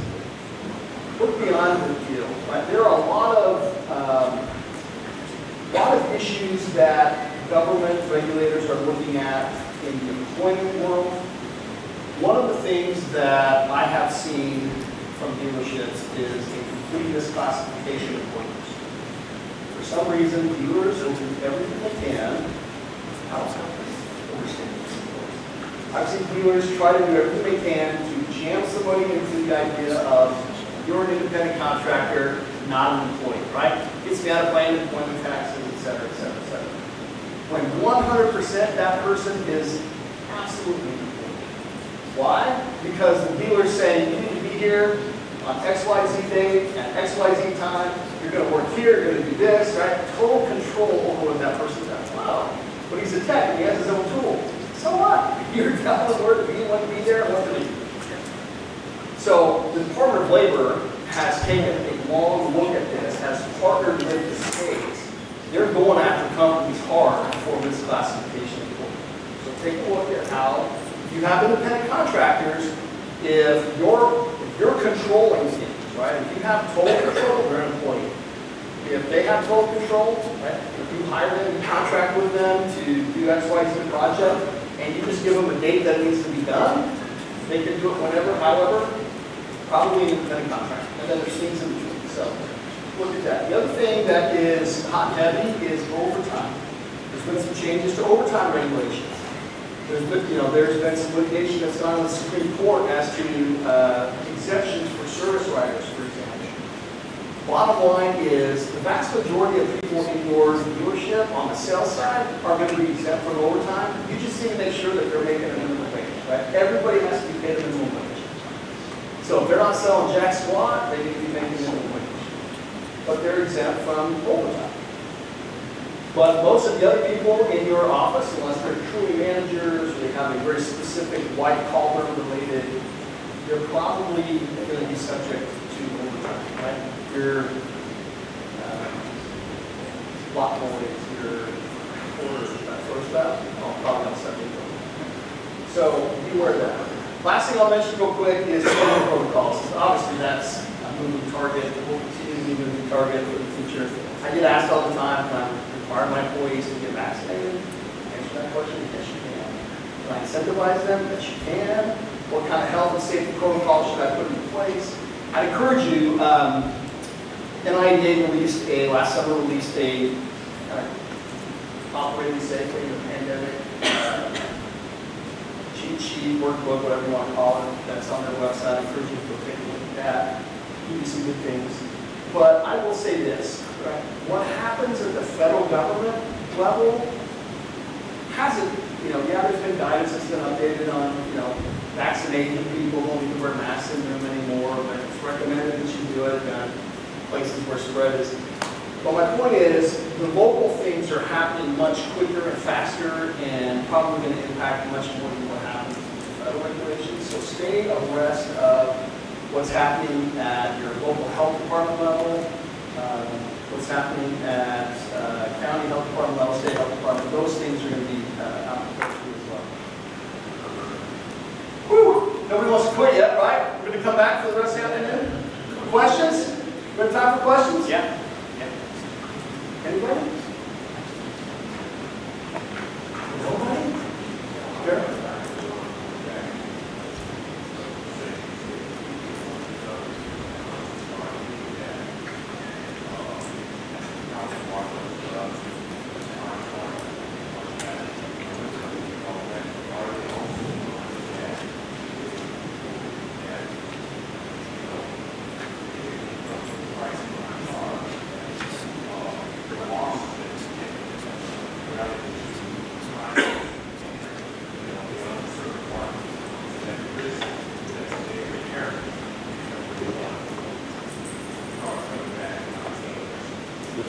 look beyond the deal. Right? There are a lot of issues that government regulators are looking at in the employment world. One of the things that I have seen from dealerships is a complete misclassification of workers. For some reason, dealers will do everything they can. I've seen dealers try to do everything they can to jam somebody into the idea of you're an independent contractor, not an employee, right? Gets me out of paying employment taxes, et cetera, et cetera, et cetera. When 100% that person is absolutely employed. Why? Because the dealer's saying you need to be here on XYZ date at XYZ time. You're going to work here, you're going to do this, right? Total control over what that person does. Wow. But he's a tech and he has his own tool. So what? You're telling him where to be, when to be there, and what to do. So the Department of Labor has taken a long look at this, has partnered with the states. They're going after companies hard for this classification. So take a look at how, if you have independent contractors, if you're controlling things, right? If you have total control of their employee, if they have total control, right? If you hire them, you contract with them to do XYZ project, and you just give them a date that needs to be done, they can do it whenever, however, probably an independent contract. And then there's things in between. So look at that. The other thing that is hot and heavy is overtime. There's been some changes to overtime regulations. There's been some litigation that's gone to the Supreme Court as to exemptions for service riders, for example. Bottom line is the vast majority of people in your dealership on the sales side are going to be exempt from overtime. You just need to make sure that they're making a minimum wage, right? Everybody has to be paid a minimum wage. So if they're not selling jack squat, they need to be making a minimum wage. But they're exempt from overtime. But most of the other people in your office, unless they're truly managers, or they have a very specific white-collar related, they're probably going to be subject to overtime, right? Your block boys, your orders, that sort of stuff, probably not subject to overtime. So beware of that. Last thing I'll mention real quick is training protocols. Obviously, that's a moving target. We'll continue to be a moving target for the future. I get asked all the time, are my employees to get vaccinated? Answer that question, yes you can. Can I incentivize them? That you can. What kind of health and safety protocol should I put in place? I'd encourage you, NIDA last summer released a operating safely in the pandemic cheat sheet, workbook, whatever you want to call it. That's on their website. I encourage you to go take a look at that. Give you some good things. But I will say this, right? What happens at the federal government level hasn't, there's been guidance that's been updated on, vaccinating people, don't need to wear masks in them anymore, but it's recommended that you do it in places where spread is. But my point is, the local things are happening much quicker and faster and probably going to impact much more than what happens with federal regulations. So stay abreast of what's happening at your local health department level, what's happening at county health department level, state health department. Those things are going to be out there too as well. Whew. Nobody wants to quit yet, right? We're going to come back for the rest of the afternoon. Questions? We have time for questions? Yeah. Anybody? Nobody? Sure.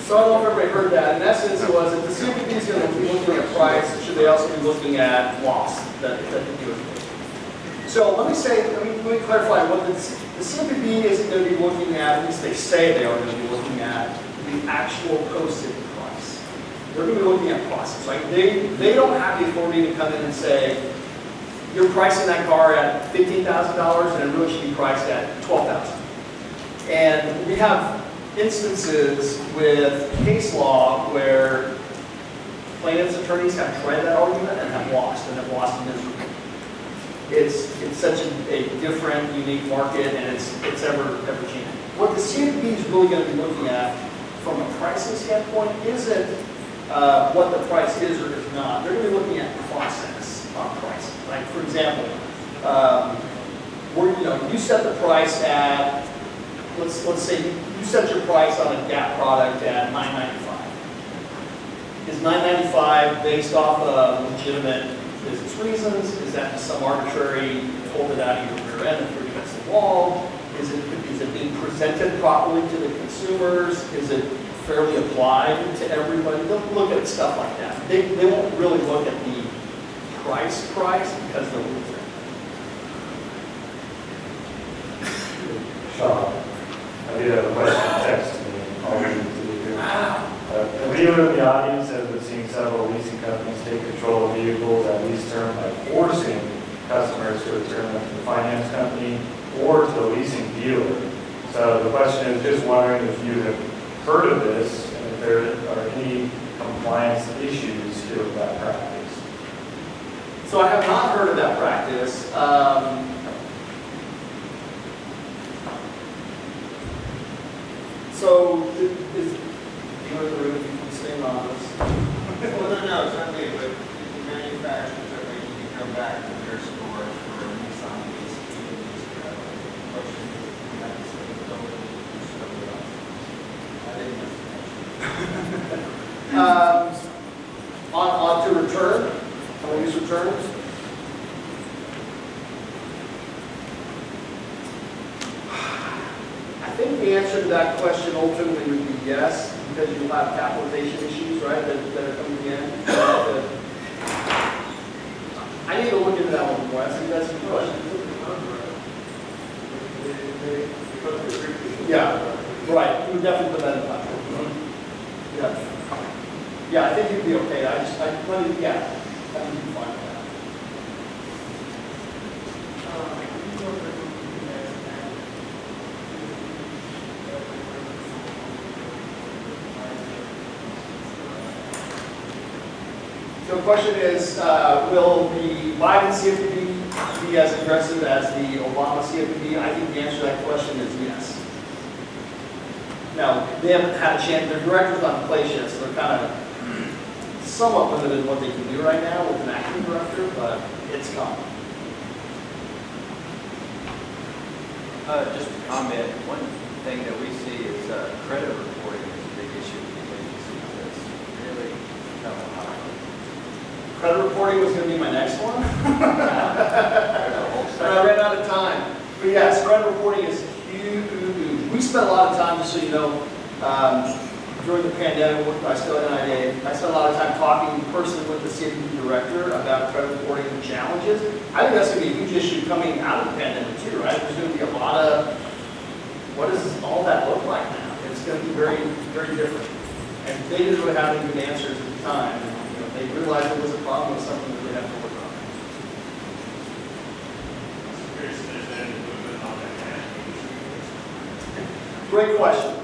So I don't know if everybody heard that. In essence, it was if the CFPB is going to be looking at price, should they also be looking at loss that the dealer pays? So let me clarify what the CFPB isn't going to be looking at least they say they are going to be looking at the actual posted price. They're going to be looking at process. Like they don't have the authority to come in and say, you're pricing that car at $15,000 and it really should be priced at $12,000. And we have instances with case law where plaintiffs' attorneys have tried that argument and have lost miserably. It's such a different, unique market, and it's ever changing. What the CFPB is really going to be looking at from a pricing standpoint isn't what the price is or is not. They're going to be looking at process on pricing. Like for example, you set the price at let's say you set your price on a GAP product at $9.95. Is $9.95 based off of legitimate business reasons? Is that just some arbitrary hold it out of your rear end and put it against the wall? Is it being presented properly to the consumers? Is it fairly applied to everybody? They'll look at stuff like that. They won't really look at the price because they'll lose it. Shaun, I do have a question text to me. I'll read it to you here. A dealer in the audience has been seeing several leasing companies take control of vehicles at lease term by forcing customers to return them to the finance company or to the leasing dealer. So the question is just wondering if you have heard of this and if there are any compliance issues here with that practice. So I have not heard of that practice. So is dealer in the room, you can stay anonymous. Well, no, it's not me, but the manufacturers that they need to come back to their store for a Nissan lease, question is, have to say, don't do stuff else. I didn't know. On to return, how many returns? I think the answer to that question ultimately would be yes, because you'll have capitalization issues, right, that are coming in. I need to look into that one more. I think that's a good question. Yeah, right. We would definitely put that in the contract. Yeah. Yeah, I think you'd be okay. I think you'd be fine with that. So the question is, will the Biden CFPB be as aggressive as the Obama CFPB? I think the answer to that question is yes. Now, they haven't had a chance, their director's not in place yet, so they're kind of somewhat limited in what they can do right now with an acting director, but it's coming. Just a comment, one thing that we see is credit reporting is a big issue with these agencies that's really coming high. Credit reporting was going to be my next one. And I ran out of time. But yes, credit reporting is huge. We spent a lot of time, just so you know, during the pandemic, I spent a lot of time talking personally with the CFPB director about credit reporting challenges. I think that's going to be a huge issue coming out of the pandemic too, right? There's going to be a lot of, what does all that look like now? It's going to be very, very different. And they didn't really have any good answers at the time. And, you know, they realized there was a problem with something that they have to work on. Great question.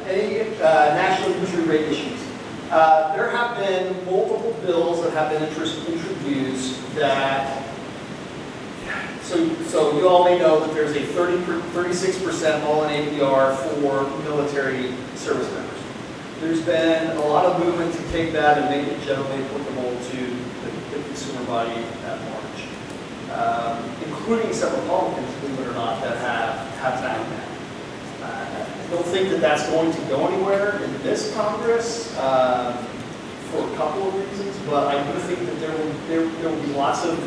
Any national usury rate issues? There have been multiple bills that have been introduced that, so you all may know that there's a 36% all-in APR for military service members. There's been a lot of movement to take that and make it generally applicable to the consumer body at large, including some Republicans, believe it or not, that have backed that. I don't think that that's going to go anywhere in this Congress for a couple of reasons, but I do think that there will be lots of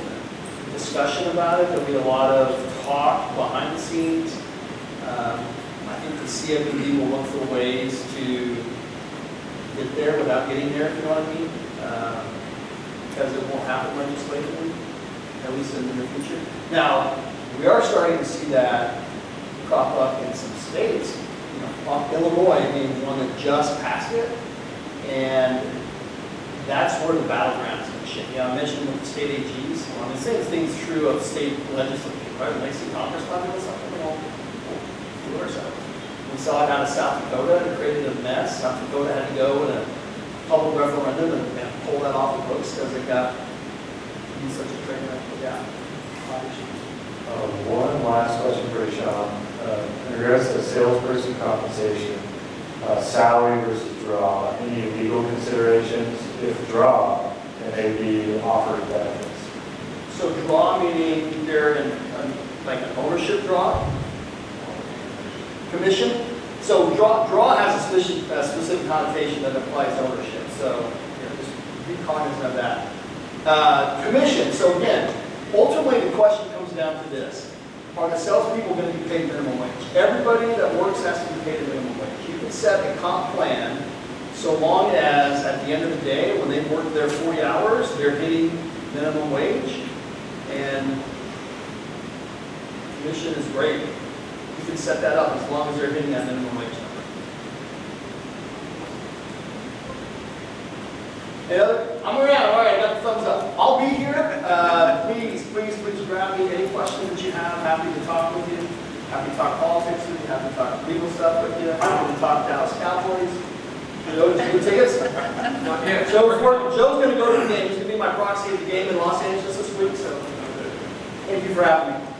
discussion about it. There will be a lot of talk behind the scenes. I think the CFPB will look for ways to get there without getting there, if you know what I mean, because it won't happen legislatively, at least in the near future. Now, we are starting to see that crop up in some states. Illinois being one that just passed it, and that's where the battleground is going to shift. I mentioned with the state AGs. Well, the same thing's true of state legislature, right? When they see Congress not doing something, we'll do it ourselves. We saw it out of South Dakota, and it created a mess. South Dakota had to go in a public referendum and pull that off the books because it got used such a train wreck. Yeah, a lot of issues. One last question for you, Shaun. In regards to salesperson compensation, salary versus draw, any legal considerations? If draw, can they be offered benefits? So draw meaning they're like an ownership draw? Commission? So draw has a specific connotation that applies to ownership. So just be cognizant of that. Commission. So again, ultimately the question comes down to this. Are the salespeople going to be paid minimum wage? Everybody that works has to be paid a minimum wage. You can set a comp plan so long as at the end of the day, when they've worked their 40 hours, they're getting minimum wage. And commission is great. You can set that up as long as they're hitting that minimum wage number. I'm around. All right, I got the thumbs up. I'll be here. Please grab me. Any questions that you have, happy to talk with you. Happy to talk politics with you. Happy to talk legal stuff with you. Happy to talk Dallas Cowboys. Joe's tickets. Joe's going to go to the game. He's going to be my proxy at the game in Los Angeles this week. So thank you for having me.